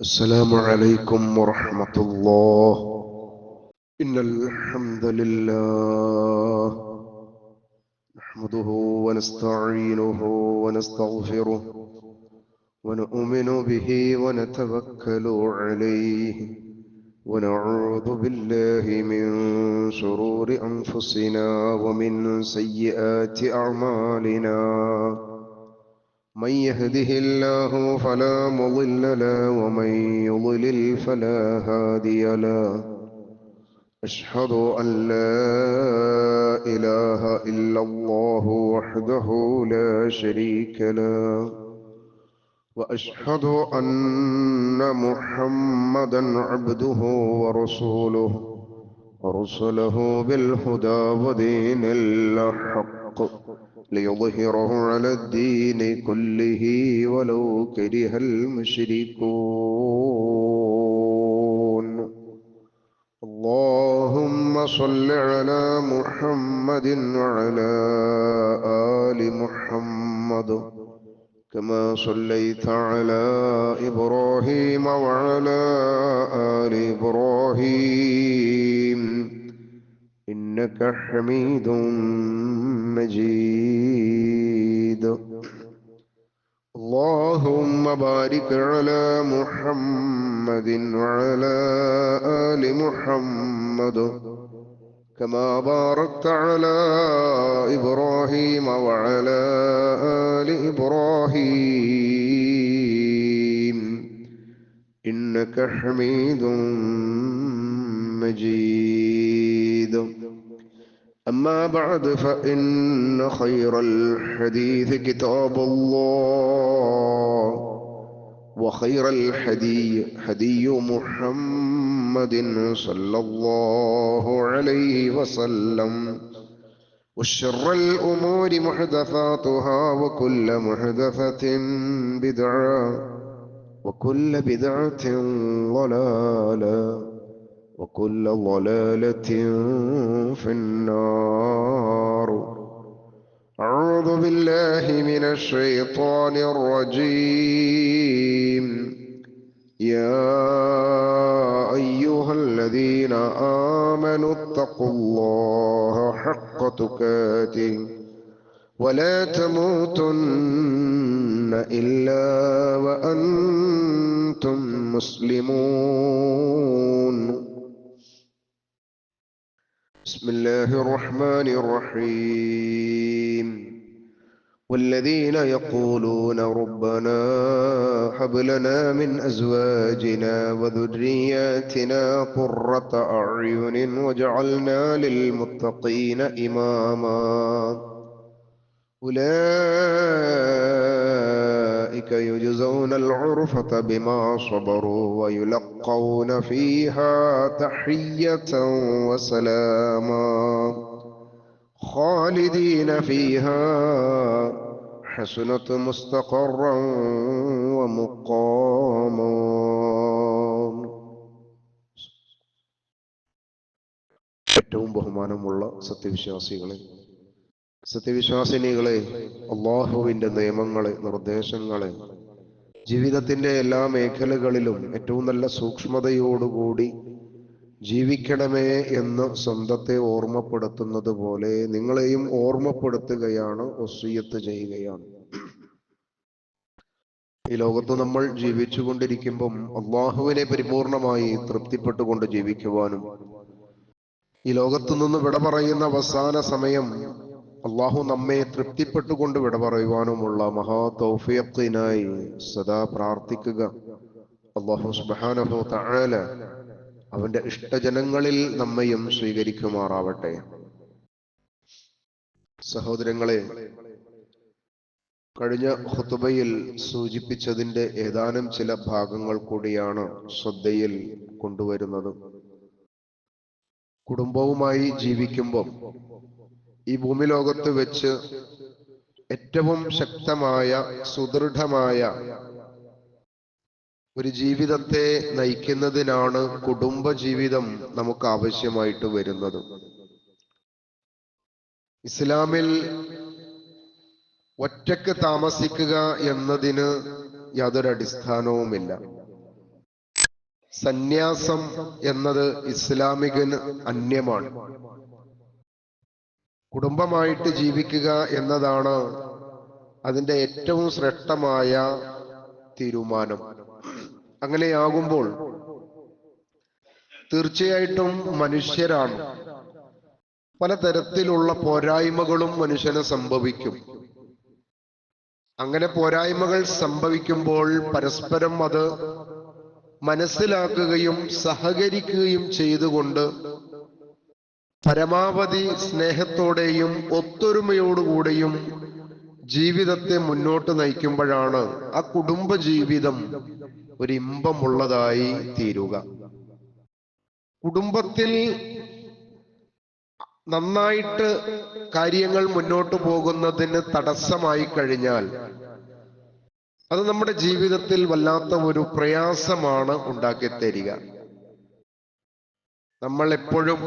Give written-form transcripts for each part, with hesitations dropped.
السلام عليكم ورحمة الله. إن الحمد لله نحمده ونستعينه ونستغفره ونؤمن به ونتوكل عليه ونعوذ بالله من شرور أنفسنا ومن سيئات أعمالنا. من يهده الله فلا مضل له ومن يضلل فلا هادي له. أشهد أن لا إله إلا الله وحده لا شريك له، وأشهد أن محمدا عبده ورسوله أرسله بالهدى ودين الحق ليظهره على الدين كله ولو كره المشركون. اللهم صل على محمد وعلى آل محمد كما صليت على إبراهيم وعلى آل إبراهيم إنك حميد مجيد. اللهم بارك على محمد وعلى آل محمد كما باركت على إبراهيم وعلى آل إبراهيم إنك حميد مجيد. أما بعد فإن خير الحديث كتاب الله، وخير الهدي هدي محمد صلى الله عليه وسلم، وشر الأمور محدثاتها وكل محدثة بدعة وكل بدعة ضلالة وكل ضلالة في النار. أعوذ بالله من الشيطان الرجيم. يا أيها الذين آمنوا اتقوا الله حق تقاته ولا تموتن إلا وأنتم مسلمون. بسم الله الرحمن الرحيم. والذين يقولون ربنا هب لنا من أزواجنا وذرياتنا قرة أعين واجعلنا للمتقين إماما. أولئك يجزون الغرفة بما صبروا ويلقون فيها تحية وسلاما خالدين فيها حسنت مستقرا ومقاما. ഏറ്റവും ബഹുമാനമുള്ള സത്യവിശ്വാസിനികളെ, അല്ലാഹുവിന്റെ നിയമങ്ങളെ, നിർദ്ദേശങ്ങളെ ജീവിതത്തിന്റെ എല്ലാ മേഖലകളിലും ഏറ്റവും നല്ല സൂക്ഷ്മതയോടുകൂടി ജീവിക്കണമേ എന്ന് സ്വന്തത്തെ ഓർമ്മപ്പെടുത്തുന്നത് പോലെ നിങ്ങളെയും ഓർമ്മപ്പെടുത്തുകയാണ്, വസിയ്യത്ത് ചെയ്യുകയാണ്. ഈ ലോകത്ത് നമ്മൾ ജീവിച്ചുകൊണ്ടിരിക്കുമ്പം അല്ലാഹുവിനെ പരിപൂർണമായി തൃപ്തിപ്പെട്ടുകൊണ്ട് ജീവിക്കുവാനും ഈ ലോകത്തു നിന്ന് വിട പറയുന്ന അവസാന സമയം അല്ലാഹു നമ്മെ തൃപ്തിപ്പെട്ടുകൊണ്ട് വിട പറയുവാനുമുള്ള മഹാ തൗഫീഖിനായി സദാ പ്രാർത്ഥിക്കുക. അല്ലാഹു സുബ്ഹാനഹു തആല അവന്റെ ഇഷ്ടജനങ്ങളിൽ നമ്മയും സ്വീകരിക്കുമാറാവട്ടെ. സഹോദരങ്ങളെ, കഴിഞ്ഞ ഖുതുബയിൽ സൂചിപ്പിച്ചതിന്റെ ഏതാനും ചില ഭാഗങ്ങൾ കൂടിയാണ് ശ്രദ്ധയിൽ കൊണ്ടുവരുന്നത്. കുടുംബവുമായി ജീവിക്കുമ്പോൾ ഈ ഭൂമി ലോകത്ത് വെച്ച് ഏറ്റവും ശക്തമായ സുദൃഢമായ ഒരു ജീവിതത്തെ നയിക്കുന്നതിനാണ് കുടുംബജീവിതം നമുക്ക് ആവശ്യമായിട്ട് വരുന്നത്. ഇസ്ലാമിൽ ഒറ്റക്ക് താമസിക്കുക എന്നതിന് യാതൊരു അടിസ്ഥാനവുമില്ല. സന്യാസം എന്നത് ഇസ്ലാമികന് അന്യമാണ്. കുടുംബമായിട്ട് ജീവിക്കുക എന്നതാണ് അതിൻ്റെ ഏറ്റവും ശ്രേഷ്ഠമായ തീരുമാനം. അങ്ങനെയാകുമ്പോൾ തീർച്ചയായിട്ടും മനുഷ്യരാണ്. പലതരത്തിലുള്ള പോരായ്മകളും മനുഷ്യന് സംഭവിക്കും. അങ്ങനെ പോരായ്മകൾ സംഭവിക്കുമ്പോൾ പരസ്പരം അത് മനസ്സിലാക്കുകയും സഹകരിക്കുകയും ചെയ്തുകൊണ്ട് പരമാവധി സ്നേഹത്തോടെയും ഒത്തൊരുമയോടുകൂടെയും ജീവിതത്തെ മുന്നോട്ട് നയിക്കുമ്പോഴാണ് ആ കുടുംബ ജീവിതം ഒരു ഇമ്പമുള്ളതായി തീരുക. കുടുംബത്തിൽ നന്നായിട്ട് കാര്യങ്ങൾ മുന്നോട്ട് പോകുന്നതിന് തടസ്സമായി കഴിഞ്ഞാൽ അത് നമ്മുടെ ജീവിതത്തിൽ വല്ലാത്ത ഒരു പ്രയാസമാണ് ഉണ്ടാക്കി തരിക. നമ്മൾ എപ്പോഴും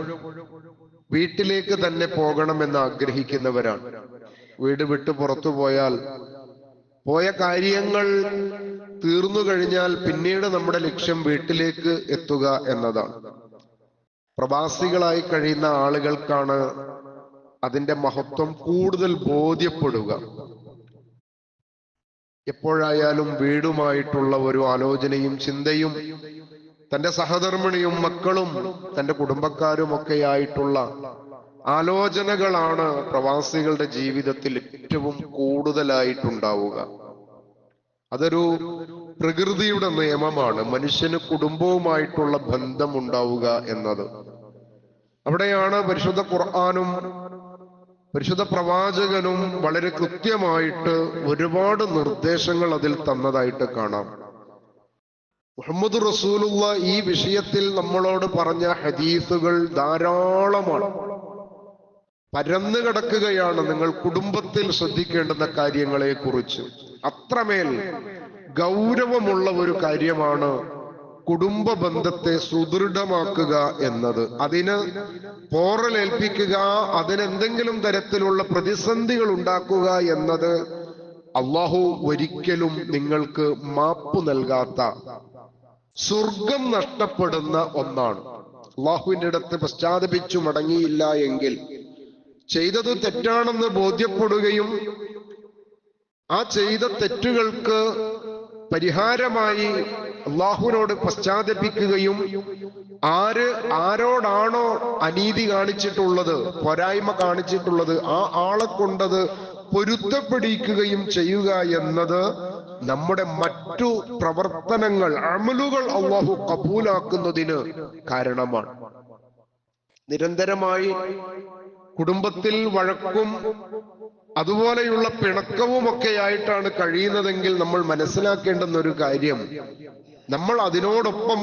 വീട്ടിലേക്ക് തന്നെ പോകണമെന്ന് ആഗ്രഹിക്കുന്നവരാണ്. വീട് വിട്ട് പുറത്തു പോയാൽ പോയ കാര്യങ്ങൾ തീർന്നു കഴിഞ്ഞാൽ പിന്നീട് നമ്മുടെ ലക്ഷ്യം വീട്ടിലേക്ക് എത്തുക എന്നതാണ്. പ്രവാസികളായി കഴിയുന്ന ആളുകൾക്കാണ് അതിന്റെ മഹത്വം കൂടുതൽ ബോധ്യപ്പെടുക. എപ്പോഴായാലും വീടുമായിട്ടുള്ള ഒരു ആലോചനയും ചിന്തയും തന്റെ സഹധർമ്മിണിയും മക്കളും തന്റെ കുടുംബക്കാരും ഒക്കെയായിട്ടുള്ള ആലോചനകളാണ് പ്രവാസികളുടെ ജീവിതത്തിൽ ഏറ്റവും കൂടുതലായിട്ടുണ്ടാവുക. അതൊരു പ്രകൃതിയുടെ നിയമമാണ്, മനുഷ്യന് കുടുംബവുമായിട്ടുള്ള ബന്ധം ഉണ്ടാവുക എന്നത്. അവിടെയാണ് പരിശുദ്ധ ഖുർആനും പരിശുദ്ധ പ്രവാചകനും വളരെ കൃത്യമായിട്ട് ഒരുപാട് നിർദ്ദേശങ്ങൾ അതിൽ തന്നതായിട്ട് കാണാം. മുഹമ്മദ് റസൂലുള്ള ഈ വിഷയത്തിൽ നമ്മളോട് പറഞ്ഞ ഹദീസുകൾ ധാരാളമാണ്, പരന്നു കിടക്കുകയാണ്. നിങ്ങൾ കുടുംബത്തിൽ ശ്രദ്ധിക്കേണ്ടുന്ന കാര്യങ്ങളെ കുറിച്ച് അത്രമേൽ ഗൗരവമുള്ള ഒരു കാര്യമാണ് കുടുംബ ബന്ധത്തെ സുദൃഢമാക്കുക എന്നത്. അതിന് പോറലേൽപ്പിക്കുക, അതിനെന്തെങ്കിലും തരത്തിലുള്ള പ്രതിസന്ധികൾ ഉണ്ടാക്കുക എന്നത് അള്ളാഹു ഒരിക്കലും നിങ്ങൾക്ക് മാപ്പ് നൽകാത്ത, സ്വർഗം നഷ്ടപ്പെടുന്ന ഒന്നാണ്. അള്ളാഹുവിന്റെ അടുത്ത് പശ്ചാത്തപിച്ചു മടങ്ങിയില്ല എങ്കിൽ, ചെയ്തത് തെറ്റാണെന്ന് ബോധ്യപ്പെടുകയും ആ ചെയ്ത തെറ്റുകൾക്ക് പരിഹാരമായി അള്ളാഹുവിനോട് പശ്ചാത്തപിക്കുകയും ആരോടാണോ അനീതി കാണിച്ചിട്ടുള്ളത്, പോരായ്മ കാണിച്ചിട്ടുള്ളത്, ആ ആളെ കൊണ്ടത് പൊരുത്തപ്പെടിക്കുകയും ചെയ്യുക എന്നത് നമ്മുടെ മറ്റു പ്രവർത്തനങ്ങൾ, അമലുകൾ അള്ളാഹു കബൂലാക്കുന്നതിന് കാരണമാണ്. നിരന്തരമായി കുടുംബത്തിൽ വഴക്കും അതുപോലെയുള്ള പിണക്കവുമൊക്കെ ആയിട്ടാണ് കഴിയുന്നതെങ്കിൽ നമ്മൾ മനസ്സിലാക്കേണ്ടുന്ന ഒരു കാര്യം, നമ്മൾ അതിനോടൊപ്പം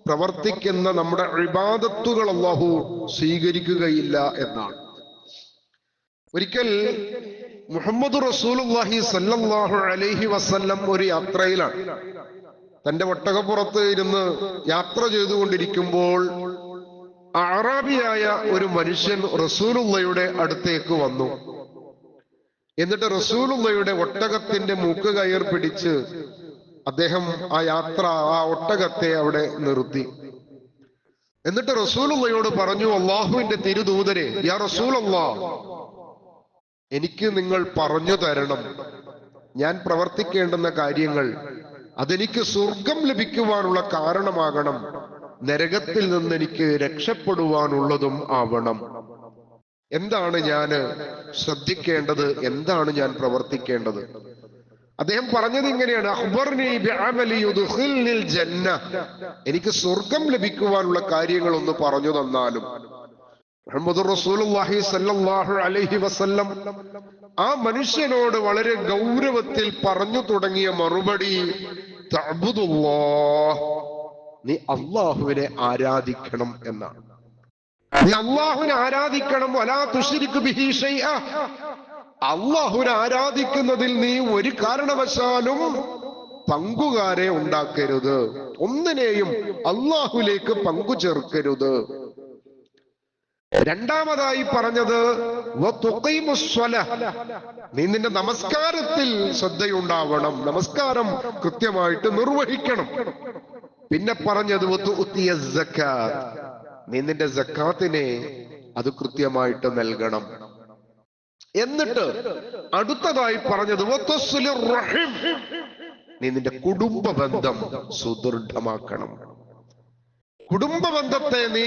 പ്രവർത്തിക്കുന്ന നമ്മുടെ ഇബാദത്തുകൾ അല്ലാഹു സ്വീകരിക്കുകയില്ല എന്നാണ്. ഒരിക്കൽ മുഹമ്മദ് റസൂലുള്ളാഹി സ്വല്ലല്ലാഹു അലൈഹി വസല്ലം ഒരു യാത്രയിലാണ്. തന്റെ ഒട്ടകപ്പുറത്ത് ഇരുന്ന് യാത്ര ചെയ്തുകൊണ്ടിരിക്കുമ്പോൾ അറാബിയായ ഒരു മനുഷ്യൻ റസൂലുള്ളാഹിയുടെ അടുത്തേക്ക് വന്നു. എന്നിട്ട് റസൂലുള്ളാഹിയുടെ ഒട്ടകത്തിന്റെ മൂക്ക് കയർ പിടിച്ച് അദ്ദേഹം ആ ഒട്ടകത്തെ അവിടെ നിർത്തി. എന്നിട്ട് റസൂലുള്ളാഹിയോട് പറഞ്ഞു, അല്ലാഹുവിന്റെ തിരുദൂതരെ, യാ റസൂലല്ലാഹ്, എനിക്ക് നിങ്ങൾ പറഞ്ഞു തരണം, ഞാൻ പ്രവർത്തിക്കേണ്ടുന്ന കാര്യങ്ങൾ അതെനിക്ക് സ്വർഗം ലഭിക്കുവാനുള്ള കാരണമാകണം, നരകത്തിൽ നിന്ന് എനിക്ക് രക്ഷപ്പെടുവാനുള്ളതും ആവണം. എന്താണ് ഞാൻ ശ്രദ്ധിക്കേണ്ടത്, എന്താണ് ഞാൻ പ്രവർത്തിക്കേണ്ടത്? അദ്ദേഹം പറഞ്ഞത് ഇങ്ങനെയാണ്, അഖ്ബർനി ബിഅമലി യുദ്ഖിൽനിൽ ജന്ന, എനിക്ക് സ്വർഗം ലഭിക്കുവാനുള്ള കാര്യങ്ങൾ ഒന്ന് പറഞ്ഞു തന്നാലും. മുഹമ്മദ് റസൂലുള്ളാഹി സ്വല്ലല്ലാഹു അലൈഹി വസല്ലം ആ മനുഷ്യനോട് വളരെ ഗൗരവത്തിൽ പറഞ്ഞു തുടങ്ങിയ മറുപടി, തഅബുദുല്ലാഹ്, നീ അല്ലാഹുവിനെ ആരാധിക്കണം എന്നാണ്. നീ അല്ലാഹുവിനെ ആരാധിക്കണം. വലാ തുശ്രിക് ബിഹി ശൈഅ, അല്ലാഹുവിനെ ആരാധിക്കുന്നതിൽ നീ ഒരു കാരണവശാലും പങ്കുകാരെ ഉണ്ടാക്കരുത്, ഒന്നിനെയും അല്ലാഹുവിലേക്ക് പങ്കു ചേർക്കരുത്. രണ്ടാമതായി പറഞ്ഞത് നീ നിന്റെ നമസ്കാരത്തിൽ ശ്രദ്ധയുണ്ടാവണം, നമസ്കാരം കൃത്യമായിട്ട് നിർവഹിക്കണം. പിന്നെ പറഞ്ഞത് നീ നിന്റെ സക്കാത്തിനെ അത് കൃത്യമായിട്ട് നൽകണം. എന്നിട്ട് അടുത്തതായി പറഞ്ഞത് നീ നിന്റെ കുടുംബ ബന്ധം സുദൃഢമാക്കണം. കുടുംബ ബന്ധത്തെ നീ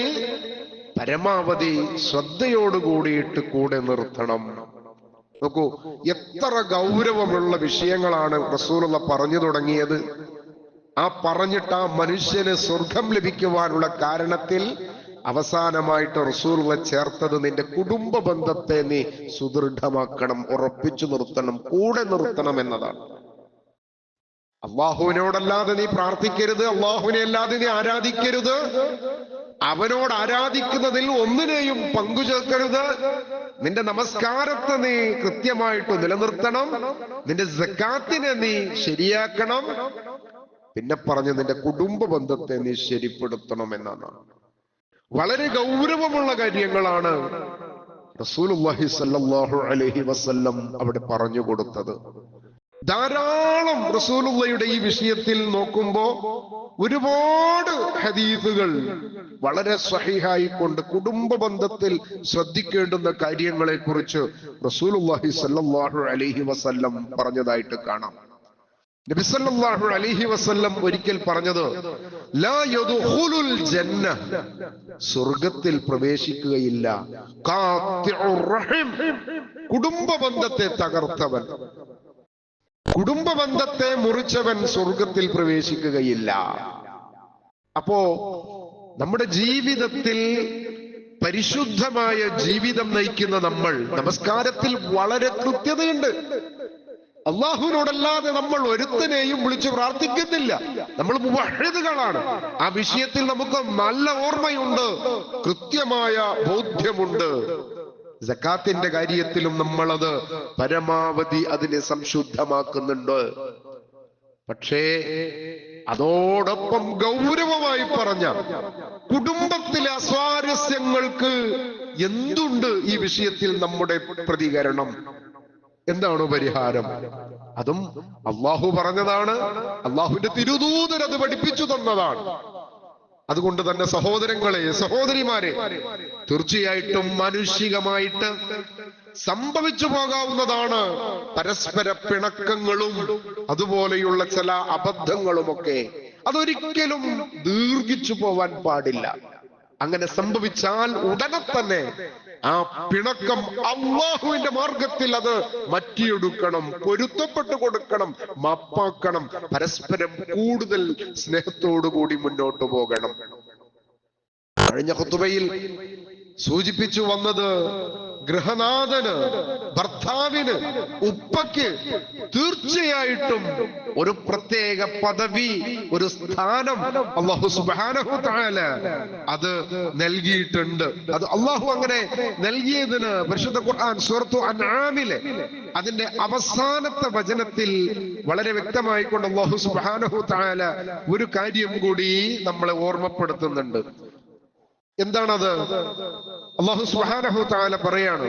പരമാവധി ശ്രദ്ധയോടുകൂടിയിട്ട് കൂടെ നിർത്തണം. നോക്കൂ, എത്ര ഗൗരവമുള്ള വിഷയങ്ങളാണ് റസൂലുള്ള പറഞ്ഞു തുടങ്ങിയത്. ആ പറഞ്ഞിട്ട് ആ മനുഷ്യന് സ്വർഗം ലഭിക്കുവാനുള്ള കാരണത്തിൽ അവസാനമായിട്ട് റസൂലുള്ള ചേർത്തത് നിന്റെ കുടുംബ ബന്ധത്തെ നീ സുദൃഢമാക്കണം, ഉറപ്പിച്ചു നിർത്തണം, കൂടെ നിർത്തണം എന്നതാണ്. അള്ളാഹുവിനോടല്ലാതെ നീ പ്രാർത്ഥിക്കരുത്, അള്ളാഹുവിനെ അല്ലാതെ നീ ആരാധിക്കരുത്, അവനോട് ആരാധിക്കുന്നതിൽ ഒന്നിനെയും പങ്കുചേർക്കരുത്. നിന്റെ നമസ്കാരത്തെ നീ കൃത്യമായിട്ട് നിലനിർത്തണം, നിന്റെ സക്കാത്തിനെ നീ ശരിയാക്കണം, പിന്നെ പറഞ്ഞ് നിന്റെ കുടുംബ ബന്ധത്തെ നീ ശരിപ്പെടുത്തണം എന്നാണ്. വളരെ ഗൗരവമുള്ള കാര്യങ്ങളാണ് റസൂലുള്ളാഹി സ്വല്ലല്ലാഹു അലൈഹി വസല്ലം അവിടെ പറഞ്ഞു കൊടുത്തത്. ധാരാളം റസൂലുള്ളാഹിയുടെ ഈ വിഷയത്തിൽ നോക്കുമ്പോ ഒരുപാട് ഹദീസുകൾ വളരെ സ്വഹീഹായി കൊണ്ട് കുടുംബ ബന്ധത്തിൽ ശ്രദ്ധിക്കേണ്ടുന്ന കാര്യങ്ങളെ കുറിച്ച് റസൂലുള്ളാഹി സ്വല്ലല്ലാഹു അലൈഹി വസല്ലം പറഞ്ഞതായിട്ട് കാണാം. നബി സല്ലല്ലാഹു അലൈഹി വസല്ലം ഒരിക്കൽ പറഞ്ഞത്, ലാ യദ്ഖുലുൽ ജന്ന, സ്വർഗ്ഗത്തിൽ പ്രവേശിക്കുകയില്ല, ഖാത്തിഉർ റഹിം, കുടുംബ ബന്ധത്തെ തകർത്തവൻ, കുടുംബ ബന്ധത്തെ മുറിച്ചവൻ സ്വർഗ്ഗത്തിൽ പ്രവേശിക്കുകയില്ല. അപ്പോ നമ്മുടെ ജീവിതത്തിൽ പരിശുദ്ധമായ ജീവിതം നയിക്കുന്ന നമ്മൾ നമസ്കാരത്തിൽ വളരെ കൃത്യതയുണ്ട്. അള്ളാഹുവിനോടല്ലാതെ നമ്മൾ ഒരുത്തനെയും വിളിച്ച് പ്രാർത്ഥിക്കുന്നില്ല. നമ്മൾ മുവഹ്ഹിദുകളാണ്. ആ വിഷയത്തിൽ നമുക്ക് നല്ല ഓർമ്മയുണ്ട്, കൃത്യമായ ബോധ്യമുണ്ട്. സക്കാത്തിന്റെ കാര്യത്തിലും നമ്മളത് പരമാവധി അതിനെ സംശുദ്ധമാക്കുന്നുണ്ട്. പക്ഷേ അതോടൊപ്പം ഗൗരവമായി പറഞ്ഞ കുടുംബത്തിലെ അസ്വാരസ്യങ്ങൾക്ക് എന്തുണ്ട് ഈ വിഷയത്തിൽ നമ്മുടെ പ്രതികരണം? എന്താണ് പരിഹാരം? അതും അള്ളാഹു പറഞ്ഞതാണ്, അള്ളാഹുവിന്റെ തിരുദൂതൻ അത് പഠിപ്പിച്ചു തന്നതാണ്. അതുകൊണ്ട് തന്നെ സഹോദരങ്ങളെ, സഹോദരിമാരെ, തീർച്ചയായിട്ടും മാനുഷികമായിട്ട് സംഭവിച്ചു പോകാവുന്നതാണ് പരസ്പര പിണക്കങ്ങളും അതുപോലെയുള്ള ചില അബദ്ധങ്ങളുമൊക്കെ. അതൊരിക്കലും ദീർഘിച്ചു പോവാൻ പാടില്ല. അങ്ങനെ സംഭവിച്ചാൽ ഉടനെ തന്നെ ആ പിണക്കം അള്ളാഹുവിന്റെ മാർഗത്തിൽ അത് മാറ്റിയെടുക്കണം, പൊരുത്തപ്പെട്ടു കൊടുക്കണം, മാപ്പാക്കണം, പരസ്പരം കൂടുതൽ സ്നേഹത്തോടുകൂടി മുന്നോട്ട് പോകണം. കഴിഞ്ഞ ഖുതുബയിൽ സൂചിപ്പിച്ചു വന്നത്, ഗൃഹനാഥന്, ഭർത്താവിന്, ഉപ്പയ്ക്ക് തീർച്ചയായിട്ടും ഒരു പ്രത്യേക പദവി, ഒരു സ്ഥാനം അല്ലാഹു സുബ്ഹാനഹു തആല അത് നൽകിയിട്ടുണ്ട്. അത് അല്ലാഹു അങ്ങനെ നൽകിയതിന് പരിശുദ്ധ ഖുർആൻ സൂറത്തു അൻആമിലെ അതിന്റെ അവസാനത്തെ വചനത്തിൽ വളരെ വ്യക്തമായിക്കൊണ്ട് അല്ലാഹു സുബ്ഹാനഹു തആല ഒരു കാര്യം കൂടി നമ്മളെ ഓർമ്മപ്പെടുത്തുന്നുണ്ട്. എന്താണത്? അല്ലാഹു സുബ്ഹാനഹു തആല പറയാണ്,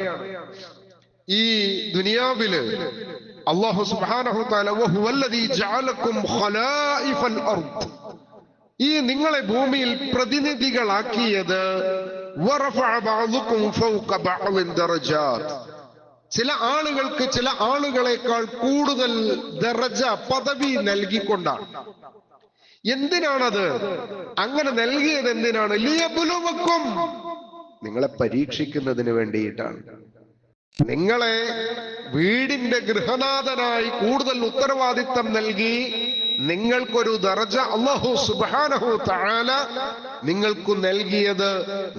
ഈ ദുനിയാവില് അല്ലാഹു സുബ്ഹാനഹു തആല വഹുവല്ലദീ ജഅലകും ഖലായിഫൽ അർദ്, ഈ നിങ്ങളെ ഭൂമിയിൽ പ്രതിനിധികളാക്കിയത്, വറഫഅ ബഅദുകും ഫൗക ബഅദിൻ ദറജാത്ത്, ചില ആളുകൾക്ക് ചില ആളുകളെക്കാൾ കൂടുതൽ ദറജ, പദവി നൽകിക്കൊണ്ടാണ്. എന്തിനാണത് അങ്ങനെ നൽകിയത്? എന്തിനാണ്? ലിയബ്ലുവക്കും, നിങ്ങളെ പരീക്ഷിക്കുന്നതിന് വേണ്ടിയിട്ടാണ്. നിങ്ങളെ വീടിന്റെ ഗൃഹനാഥനായി കൂടുതൽ ഉത്തരവാദിത്തം നൽകി നിങ്ങൾക്കൊരു ദറജ അല്ലാഹു സുബ്ഹാനഹു തആല നിങ്ങൾക്ക് നൽകിയത്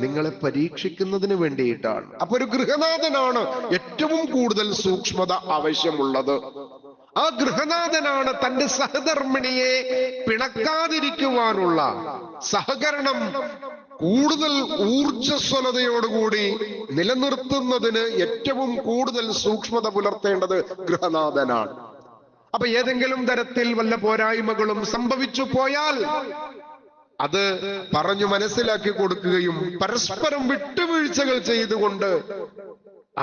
നിങ്ങളെ പരീക്ഷിക്കുന്നതിന് വേണ്ടിയിട്ടാണ്. അപ്പൊ ഒരു ഗൃഹനാഥനാണ് ഏറ്റവും കൂടുതൽ സൂക്ഷ്മത ആവശ്യമുള്ളത്. ആ ഗൃഹനാഥനാണ് തന്റെ സഹധർമ്മിണിയെ പിണക്കാതിരിക്കുവാനുള്ള സഹകരണം കൂടുതൽ ഊർജ്ജസ്വലതയോടുകൂടി നിലനിർത്തുന്നതിന് ഏറ്റവും കൂടുതൽ സൂക്ഷ്മത പുലർത്തേണ്ടത് ഗൃഹനാഥനാണ്. അപ്പൊ ഏതെങ്കിലും തരത്തിൽ വല്ല പോരായ്മകളും സംഭവിച്ചു പോയാൽ അത് പറഞ്ഞു മനസ്സിലാക്കി കൊടുക്കുകയും പരസ്പരം വിട്ടുവീഴ്ചകൾ ചെയ്തുകൊണ്ട്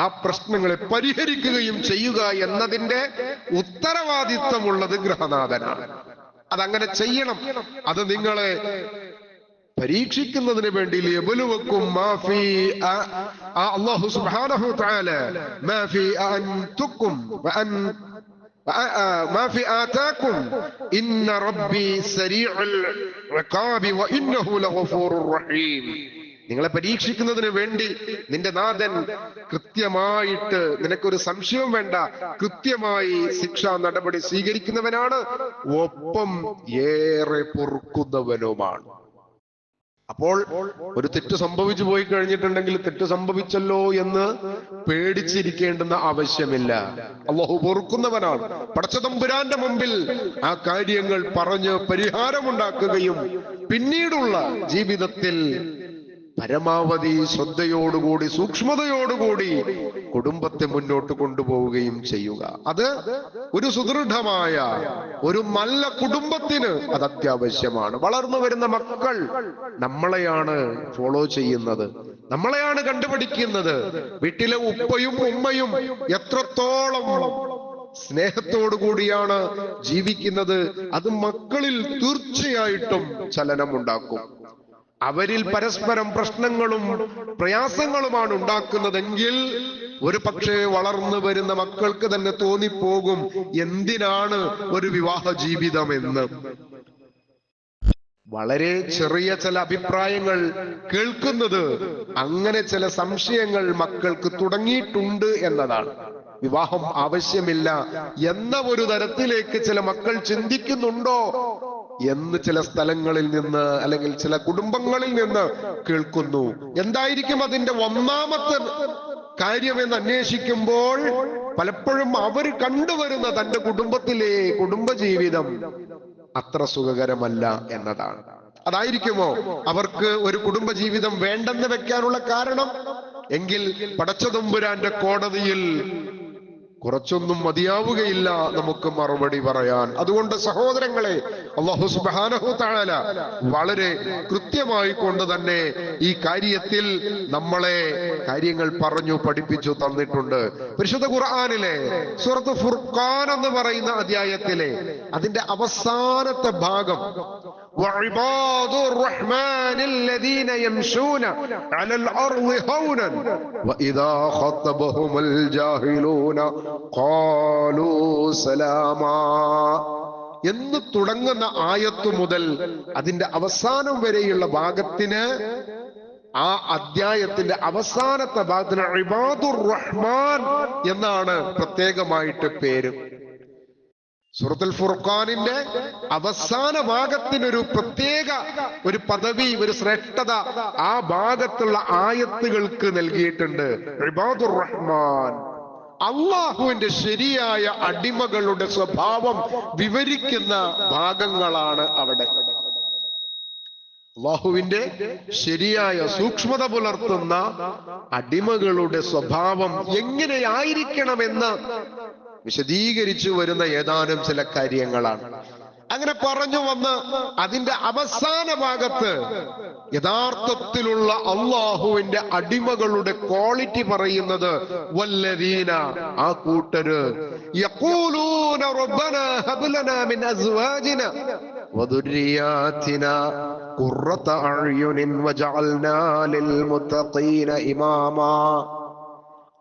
ആ പ്രശ്നങ്ങളെ പരിഹരിക്കുകയും ചെയ്യുക എന്നതിന്റെ ഉത്തരവാദിത്വമുള്ളത് ഗൃഹനാഥനാണ്. അതങ്ങനെ ചെയ്യണം. അത് നിങ്ങളെ പരീക്ഷിക്കുന്നതിന് വേണ്ടി ലിയബ്ലുവക്കും മാഫി അല്ലാഹു സുബ്ഹാനഹു തആല മാഫി അൻതുക്കും മാഫി ആതാക്കും ഇന്ന റബ്ബി സരീഉൽ ഇഖാബി വഇന്നഹു ലഗഫൂറുർ റഹീം. നിങ്ങളെ പരീക്ഷിക്കുന്നതിന് വേണ്ടി നിന്റെ നാഥൻ കൃത്യമായിട്ട്, നിനക്കൊരു സംശയവും വേണ്ട, കൃത്യമായി ശിക്ഷാ നടപടി സ്വീകരിക്കുന്നവനാണ്, ഒപ്പം ഏറെ പൊറുക്കുന്നവനുമാണ്. അപ്പോൾ ഒരു തെറ്റ് സംഭവിച്ചു പോയി കഴിഞ്ഞിട്ടുണ്ടെങ്കിൽ തെറ്റ് സംഭവിച്ചല്ലോ എന്ന് പേടിച്ചിരിക്കേണ്ടുന്ന ആവശ്യമില്ല. അല്ലാഹു പൊറുക്കുന്നവനാണ്. പടച്ചതമ്പുരാന്റെ മുമ്പിൽ ആ കാര്യങ്ങൾ പറഞ്ഞ് പരിഹാരമുണ്ടാക്കുകയും പിന്നീടുള്ള ജീവിതത്തിൽ പരമാവധി ശ്രദ്ധയോടുകൂടി സൂക്ഷ്മതയോടുകൂടി കുടുംബത്തെ മുന്നോട്ട് കൊണ്ടുപോവുകയും ചെയ്യുക. അത് ഒരു സുദൃഢമായ ഒരു നല്ല കുടുംബത്തിന് അത് അത്യാവശ്യമാണ്. വളർന്നു വരുന്ന മക്കൾ നമ്മളെയാണ് ഫോളോ ചെയ്യുന്നത്, നമ്മളെയാണ് കണ്ടുപിടിക്കുന്നത്. വീട്ടിലെ ഉപ്പയും ഉമ്മയും എത്രത്തോളം സ്നേഹത്തോടു കൂടിയാണ് ജീവിക്കുന്നത്, അത് മക്കളിൽ തീർച്ചയായിട്ടും ചലനമുണ്ടാക്കും. അവരിൽ പരസ്പരം പ്രശ്നങ്ങളും പ്രയാസങ്ങളുമാണ് ഉണ്ടാക്കുന്നതെങ്കിൽ ഒരു പക്ഷേ വളർന്നു വരുന്ന മക്കൾക്ക് തന്നെ തോന്നിപ്പോകും എന്തിനാണ് ഒരു വിവാഹ ജീവിതം എന്ന്. വളരെ ചെറിയ ചില അഭിപ്രായങ്ങൾ കേൾക്കുന്നത് അങ്ങനെ ചില സംശയങ്ങൾ മക്കൾക്ക് തുടങ്ങിയിട്ടുണ്ട് എന്നതാണ്. വിവാഹം ആവശ്യമില്ല എന്ന ഒരു തരത്തിലേക്ക് ചില മക്കൾ ചിന്തിക്കുന്നുണ്ടോ എന്ന് ചില സ്ഥലങ്ങളിൽ നിന്ന് അല്ലെങ്കിൽ ചില കുടുംബങ്ങളിൽ നിന്ന് കേൾക്കുന്നു. എന്തായിരിക്കും അതിന്റെ ഒന്നാമത്തെ കാര്യമെന്ന് അന്വേഷിക്കുമ്പോൾ പലപ്പോഴും അവർ കണ്ടുവരുന്ന തന്റെ കുടുംബത്തിലെ കുടുംബജീവിതം അത്ര സുഖകരമല്ല എന്നതാണ്. അതായിരിക്കുമോ അവർക്ക് ഒരു കുടുംബജീവിതം വേണ്ടെന്ന് വെക്കാനുള്ള കാരണം? എങ്കിൽ പടച്ചതമ്പുരാന്റെ കോടതിയിൽ കുറച്ചൊന്നും മതിയാവുകയില്ല നമുക്ക് മറുപടി പറയാൻ. അതുകൊണ്ട് സഹോദരങ്ങളെ, അല്ലാഹു സുബ്ഹാനഹു തആല വളരെ കൃത്യമായി കൊണ്ട് തന്നെ ഈ കാര്യത്തിൽ നമ്മളെ കാര്യങ്ങൾ പറഞ്ഞു പഠിപ്പിച്ചു തന്നിട്ടുണ്ട്. പരിശുദ്ധ ഖുർആനിലെ സൂറത്ത് ഫുർഖാൻ എന്ന് പറയുന്ന അധ്യായത്തിലെ അതിന്റെ അവസാനത്തെ ഭാഗം وعباد الرحمن الذين يمشون على الأرض هونا وإذا خطبهم الجاهلون قالوا سلاما എന്ന് തുടങ്ങുന്ന ആയത്ത് മുതൽ അതിന്റെ അവസാനം വരെയുള്ള ഭാഗത്തിന്, ആ അധ്യായത്തിന്റെ അവസാനത്തെ ഭാഗത്തിന് ഇബാദുർ റഹ്മാൻ എന്നാണ് പ്രത്യേകമായിട്ട് പേര്. സൂറത്തുൽ ഫുർഖാനിന്റെ അവസാന ഭാഗത്തിനൊരു പ്രത്യേക ഒരു പദവി, ഒരു ശ്രേഷ്ഠത ആ ഭാഗത്തുള്ള ആയത്തുകൾക്ക് നൽകിയിട്ടുണ്ട്. ഇബാദുർ റഹ്മാൻ, അള്ളാഹുവിന്റെ ശരിയായ അടിമകളുടെ സ്വഭാവം വിവരിക്കുന്ന ഭാഗങ്ങളാണ് അവിടെ. അള്ളാഹുവിന്റെ ശരിയായ സൂക്ഷ്മത പുലർത്തുന്ന അടിമകളുടെ സ്വഭാവം എങ്ങനെയായിരിക്കണമെന്ന് വിശദീകരിച്ചു വരുന്ന ഏതാനും ചില കാര്യങ്ങളാണ്. അങ്ങനെ പറഞ്ഞു വന്ന് അതിന്റെ അവസാന ഭാഗത്ത് യഥാർത്ഥത്തിലുള്ള അള്ളാഹുവിന്റെ അടിമകളുടെ ക്വാളിറ്റി പറയുന്നത് വല്ലദീന, ആ കൂട്ടര് യഖൂലൂന റബ്ബനാ ഹബ് ലനാ മിൻ അസ്വാജിനാ വദുർരിയാതിനാ ഖുർറത അഅ്യുനിൻ വജഅൽനാ ലിൽ മുത്തഖീന ഇമാമാ.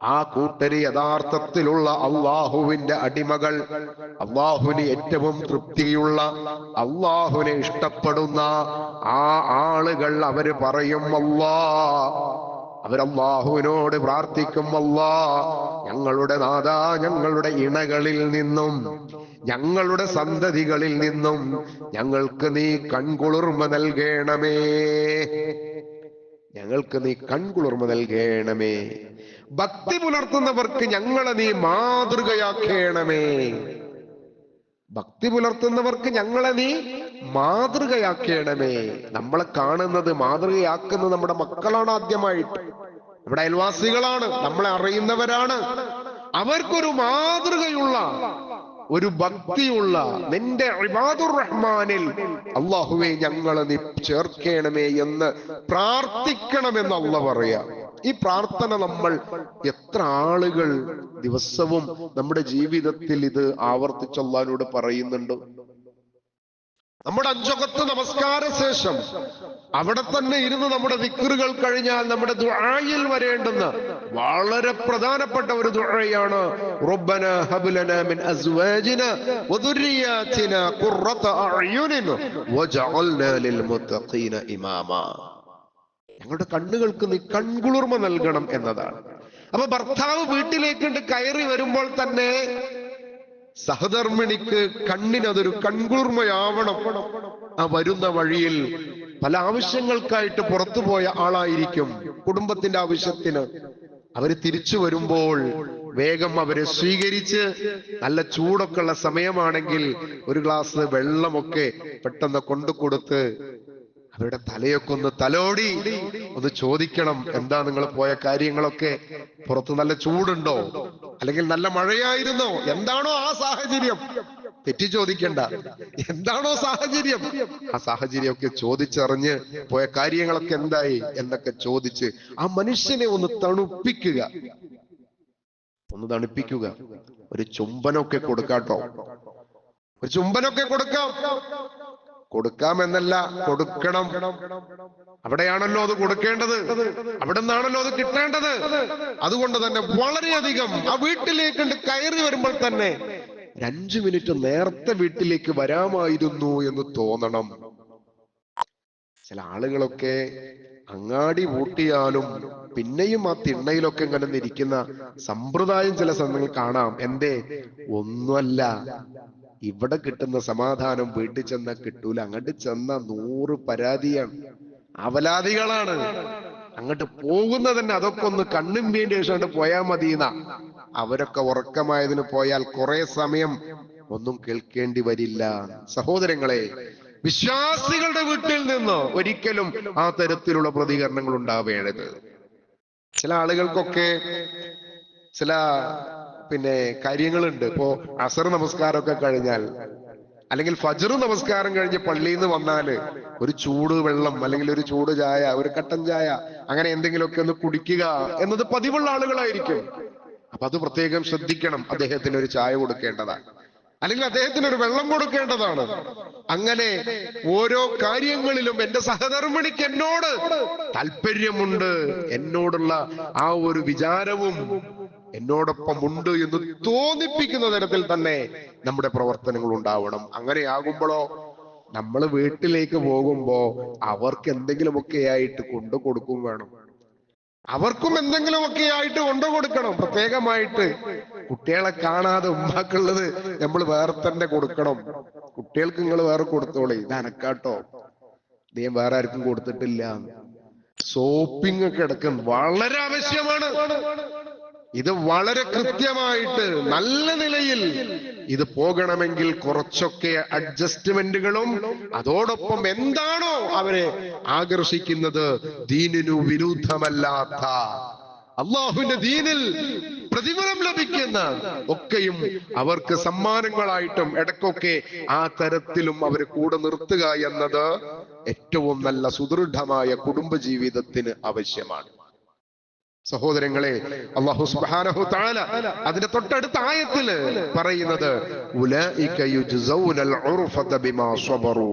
ആ കൂട്ടര് യഥാർത്ഥത്തിലുള്ള അള്ളാഹുവിന്റെ അടിമകൾ, അള്ളാഹുവിന് ഏറ്റവും തൃപ്തിയുള്ള, അള്ളാഹുവിനെ ഇഷ്ടപ്പെടുന്ന ആ ആളുകൾ അവര് പറയും, അവരല്ലാഹുവിനോട് പ്രാർത്ഥിക്കും, ഞങ്ങളുടെ നാഥാ, ഞങ്ങളുടെ ഇണകളിൽ നിന്നും ഞങ്ങളുടെ സന്തതികളിൽ നിന്നും ഞങ്ങൾക്ക് നീ കൺകുളിർമ നൽകണമേ, ഞങ്ങൾക്ക് നീ കൺകുളിർമ നൽകണമേ. ഭക്തി പുലർത്തുന്നവർക്ക് ഞങ്ങളെ നീ മാതൃകയാക്കണമേ, ഭക്തി പുലർത്തുന്നവർക്ക് ഞങ്ങളെ നീ മാതൃകയാക്കണമേ. നമ്മളെ കാണുന്നത്, മാതൃകയാക്കുന്നത് നമ്മുടെ മക്കളാണ്, ആദ്യമായിട്ട് നമ്മുടെ അയൽവാസികളാണ്, നമ്മളെ അറിയുന്നവരാണ്. അവർക്കൊരു മാതൃകയുള്ള, ഒരു ഭക്തിയുള്ള നിന്റെ ഇബാദുർ റഹ്മാനിൽ അല്ലാഹുവേ ഞങ്ങളെ നീ ചേർക്കണമേ എന്ന് പ്രാർത്ഥിക്കണമെന്ന് അല്ലാഹു പറയാ. ഈ പ്രാർത്ഥന നമ്മൾ എത്ര ആളുകൾ ദിവസവും നമ്മുടെ ജീവിതത്തിൽ ഇത് ആവർത്തിച്ച് അല്ലാഹുവോട് പറയുന്നുണ്ട്? നമ്മുടെ അഞ്ചൊക്കത്ത് നമസ്കാര ശേഷം അവിടെ തന്നെ ഇരുന്ന് നമ്മുടെ ദിക്റുകൾ കഴിഞ്ഞാൽ നമ്മുടെ ദുആയിൽ വരേണ്ടുന്ന വളരെ പ്രധാനപ്പെട്ട ഒരു ദുആയാണ് റബ്ബനാ ഹബ് ലനാ മിൻ അസ്വാജിനാ വദുർരിയാതിനാ ഖുർറത അഅ്യുനിൻ വജഅൽനാ ലിൽ മുത്തഖീന ഇമാമാ. ഞങ്ങളുടെ കണ്ണുകൾക്ക് നീ കൺകുളിർമ നൽകണം എന്നതാണ്. അപ്പൊ ഭർത്താവ് വീട്ടിലേക്ക് കയറി വരുമ്പോൾ തന്നെ സഹധർമ്മിണിക്ക് കണ്ണിനതൊരു കൺകുളിർമയാവണം. ആ വരുന്ന വഴിയിൽ പല ആവശ്യങ്ങൾക്കായിട്ട് പുറത്തുപോയ ആളായിരിക്കും, കുടുംബത്തിന്റെ ആവശ്യത്തിന്. അവര് തിരിച്ചു വരുമ്പോൾ വേഗം അവരെ സ്വീകരിച്ച്, നല്ല ചൂടൊക്കെ ഉള്ള സമയമാണെങ്കിൽ ഒരു ഗ്ലാസ് വെള്ളമൊക്കെ പെട്ടെന്ന് കൊണ്ടു കൊടുത്ത് അവരുടെ തലയൊക്കെ ഒന്ന് തലോടി ഒന്ന് ചോദിക്കണം, എന്താ നിങ്ങൾ പോയ കാര്യങ്ങളൊക്കെ, പുറത്ത് നല്ല ചൂടുണ്ടോ, അല്ലെങ്കിൽ നല്ല മഴയായിരുന്നോ, എന്താണോ ആ സാഹചര്യം, തെറ്റി ചോദിക്കണ്ട, എന്താണോ സാഹചര്യം ആ സാഹചര്യമൊക്കെ ചോദിച്ചറിഞ്ഞ് പോയ കാര്യങ്ങളൊക്കെ എന്തായി എന്നൊക്കെ ചോദിച്ച് ആ മനുഷ്യനെ ഒന്ന് തണുപ്പിക്കുക, ഒന്ന് തണുപ്പിക്കുക. ഒരു ചുംബനമൊക്കെ കൊടുക്കാട്ടോ, ഒരു ചുംബനമൊക്കെ കൊടുക്കാമെന്നല്ല, കൊടുക്കണം. അവിടെയാണല്ലോ അത് കൊടുക്കേണ്ടത്, അവിടെ നിന്നാണല്ലോ അത് കിട്ടേണ്ടത്. അതുകൊണ്ട് തന്നെ വളരെയധികം ആ വീട്ടിലേക്ക് കയറി വരുമ്പോൾ തന്നെ 5 മിനിറ്റ് നേരത്തെ വീട്ടിലേക്ക് വരാമായിരുന്നു എന്ന് തോന്നണം. ചില ആളുകളൊക്കെ അങ്ങാടി പൂട്ടിയാലും പിന്നെയും ആ തിണ്ണയിലൊക്കെ ഇങ്ങനെ ഇരിക്കുന്ന സമ്പ്രദായം ചില സമയങ്ങൾ കാണാം. എന്തേ? ഒന്നുമല്ല, ഇവിടെ കിട്ടുന്ന സമാധാനം വീട്ടിൽ ചെന്നാൽ കിട്ടൂല. അങ്ങോട്ട് ചെന്ന 100 പരാതിയാണ്, അവലാദികളാണ്. അങ്ങോട്ട് പോകുന്നത് തന്നെ അതൊക്കെ ഒന്ന് കണ്ണും വേണ്ടി ശേഷം പോയാൽ മതിയെന്ന. അവരൊക്കെ ഉറക്കമായതിന് പോയാൽ കുറെ സമയം ഒന്നും കേൾക്കേണ്ടി വരില്ല. സഹോദരങ്ങളെ, വിശ്വാസികളുടെ വീട്ടിൽ നിന്ന് ഒരിക്കലും ആ തരത്തിലുള്ള പ്രതികരണങ്ങൾ ഉണ്ടാവേണ്ടത്. ചില ആളുകൾക്കൊക്കെ ചില കാര്യങ്ങളുണ്ട്. ഇപ്പോ അസർ നമസ്കാരമൊക്കെ കഴിഞ്ഞാൽ, അല്ലെങ്കിൽ ഫജ്ർ നമസ്കാരം കഴിഞ്ഞ് പള്ളിയിൽ നിന്ന് വന്നാല് ഒരു ചൂട് വെള്ളം അല്ലെങ്കിൽ ഒരു ചൂട് ചായ, ഒരു കട്ടൻ ചായ, അങ്ങനെ എന്തെങ്കിലുമൊക്കെ ഒന്ന് കുടിക്കുക എന്നത് പതിവുള്ള ആളുകളായിരിക്കും. അപ്പൊ അത് പ്രത്യേകം ശ്രദ്ധിക്കണം. അദ്ദേഹത്തിന് ഒരു ചായ കൊടുക്കേണ്ടതാണ്, അല്ലെങ്കിൽ അദ്ദേഹത്തിന് ഒരു വെള്ളം കൊടുക്കേണ്ടതാണ്. അങ്ങനെ ഓരോ കാര്യങ്ങളിലും എന്റെ സഹധർമ്മിണിക്ക് എന്നോട് താല്പര്യമുണ്ട്, എന്നോടുള്ള ആ ഒരു വിചാരവും എന്നോടൊപ്പം ഉണ്ട് എന്ന് തോന്നിപ്പിക്കുന്ന തരത്തിൽ തന്നെ നമ്മുടെ പ്രവർത്തനങ്ങൾ ഉണ്ടാവണം. അങ്ങനെയാകുമ്പോഴോ നമ്മൾ വീട്ടിലേക്ക് പോകുമ്പോ അവർക്ക് എന്തെങ്കിലുമൊക്കെ ആയിട്ട് കൊണ്ടു കൊടുക്കും വേണം, അവർക്കും എന്തെങ്കിലുമൊക്കെ ആയിട്ട് കൊണ്ടു കൊടുക്കണം. പ്രത്യേകമായിട്ട് കുട്ടികളെ കാണാതെ ഉമ്മാക്കുള്ളത് നമ്മൾ വേറെ തന്നെ കൊടുക്കണം. കുട്ടികൾക്ക് നിങ്ങൾ വേറെ കൊടുത്തോളേ, ഇത് അനക്കാട്ടോ, നീ വേറെ ആർക്കും കൊടുത്തിട്ടില്ല. സോപ്പിംഗ് ഒക്കെ എടുക്കും, വളരെ ആവശ്യമാണ്. ഇത് വളരെ കൃത്യമായിട്ട് നല്ല നിലയിൽ ഇത് പോകണമെങ്കിൽ കുറച്ചൊക്കെ അഡ്ജസ്റ്റ്മെന്റുകളും, അതോടൊപ്പം എന്താണോ അവരെ ആകർഷിക്കുന്നത്, ദീനിനു വിരുദ്ധമല്ലാത്ത, അള്ളാഹുവിന്റെ ദീനിൽ പ്രതിഫലം ലഭിക്കുന്ന ഒക്കെയും അവർക്ക് സമ്മാനങ്ങളായിട്ടും ഇടയ്ക്കൊക്കെ ആ തരത്തിലും അവരെ കൂടെ നിർത്തുക എന്നത് ഏറ്റവും നല്ല സുദൃഢമായ കുടുംബജീവിതത്തിന് ആവശ്യമാണ്. സഹോദരങ്ങളെ, അല്ലാഹു സുബ്ഹാനഹു തആല അതിന്റെ തൊട്ടടുത്ത ആയത്തിൽ പറയുന്നത്, ഉലൈക യുജ്സൗനൽ ഉർഫത ബിമാ സ്വബറു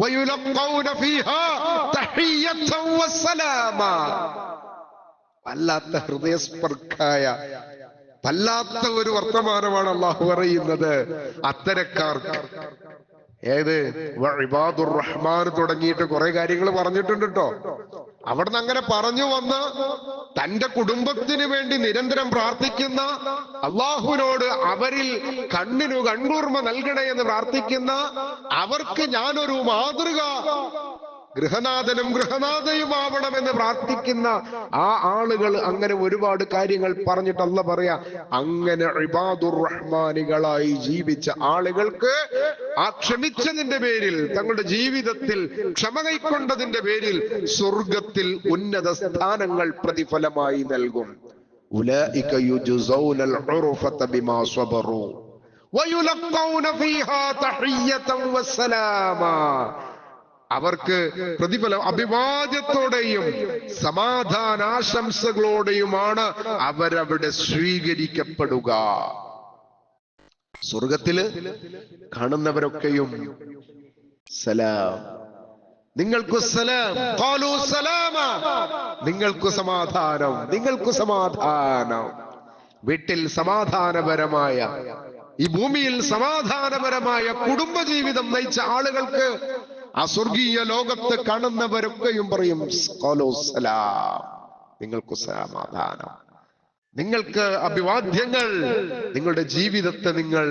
വയുലഖൗന ഫീഹാ തഹിയ്യതൻ വസ്സലാമ. വല്ലാത്ത ഹൃദയസ്പർശായ വല്ലാത്ത ഒരു വർത്തമാനമാണ് അല്ലാഹു പറയുന്നത് അത്തരക്കാർക്ക്. ഏത്? ഇബാദുർ റഹ്മാൻ തുടങ്ങിയിട്ട് കുറെ കാര്യങ്ങൾ പറഞ്ഞിട്ടുണ്ട് കേട്ടോ. അവിടുന്ന് അങ്ങനെ പറഞ്ഞു വന്ന് തന്റെ കുടുംബത്തിന് വേണ്ടി നിരന്തരം പ്രാർത്ഥിക്കുന്ന, അള്ളാഹുവിനോട് അവരിൽ കണ്ണിനു കൺകുളിർമ നൽകണേ എന്ന് പ്രാർത്ഥിക്കുന്ന, അവർക്ക് ഞാനൊരു മാതൃക, ഗൃഹനാഥനും ഗൃഹനാഥയുമാവണമെന്ന് പ്രാർത്ഥിക്കുന്ന ആ ആളുകൾ, അങ്ങനെ ഒരുപാട് കാര്യങ്ങൾ പറഞ്ഞിട്ട് അല്ലാഹു പറയാ, അങ്ങനെ ഇബാദുർ റഹ്മാനികളായി ജീവിച്ച ആളുകൾക്ക് ആ ക്ഷമിച്ചതിന്റെ പേരിൽ, തങ്ങളുടെ ജീവിതത്തിൽ ക്ഷമ കൈക്കൊണ്ടതിന്റെ പേരിൽ സ്വർഗത്തിൽ ഉന്നത സ്ഥാനങ്ങൾ പ്രതിഫലമായി നൽകും. ഉലൈക യുജ്സൗനൽ ഉർഫത ബിമാ സ്വബറു വയുലഖൗന ഫീഹാ തഹിയ്യതൻ വസ്സലാമ. അവർക്ക് പ്രതിഫലം അഭിവാദ്യത്തോടെയും സമാധാനാശംസകളോടെയുമാണ് അവരവിടെ സ്വീകരിക്കപ്പെടുക. സ്വർഗത്തില് കാണുന്നവരൊക്കെയും സലാം, നിങ്ങൾക്ക് സലാം. ഖാലൂ സലാമ, നിങ്ങൾക്ക് സമാധാനം, നിങ്ങൾക്ക് സമാധാനം. വീട്ടിൽ സമാധാനപരമായ, ഈ ഭൂമിയിൽ സമാധാനപരമായ കുടുംബജീവിതം നയിച്ച ആളുകൾക്ക് ആ സ്വർഗീയ ലോകത്ത് കാണുന്നവരൊക്കെയും പറയും ഖാലൂ സലാം, നിങ്ങൾക്ക് സമാധാനം, നിങ്ങൾക്ക് അഭിവാദ്യങ്ങൾ, നിങ്ങളുടെ ജീവിതത്തെ നിങ്ങൾ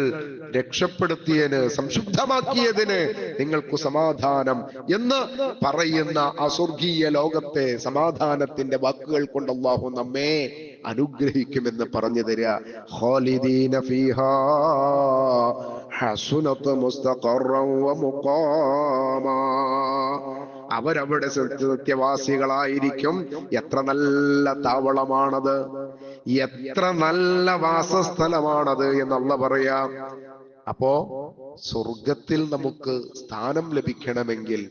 രക്ഷപ്പെടുത്തിയതിന്, സംശുദ്ധമാക്കിയതിന് നിങ്ങൾക്ക് സമാധാനം എന്ന് പറയുന്ന ആ സ്വർഗീയ ലോകത്തെ സമാധാനത്തിന്റെ വാക്കുകൾ കൊണ്ട് അല്ലാഹു നമ്മെ അനുഗ്രഹിക്കുമെന്ന് പറഞ്ഞു തരിക. ഖാലിദീന ഫീഹാ ഹസുനത മുസ്തഖറൻ വ മുഖാമാ, അവരവിടെ സത്യവാസികളായിരിക്കും. എത്ര നല്ല താവളമാണത്, എത്ര നല്ല വാസസ്ഥലമാണത് എന്നല്ല പറയാം. അപ്പോ സ്വർഗത്തിൽ നമുക്ക് സ്ഥാനം ലഭിക്കണമെങ്കിൽ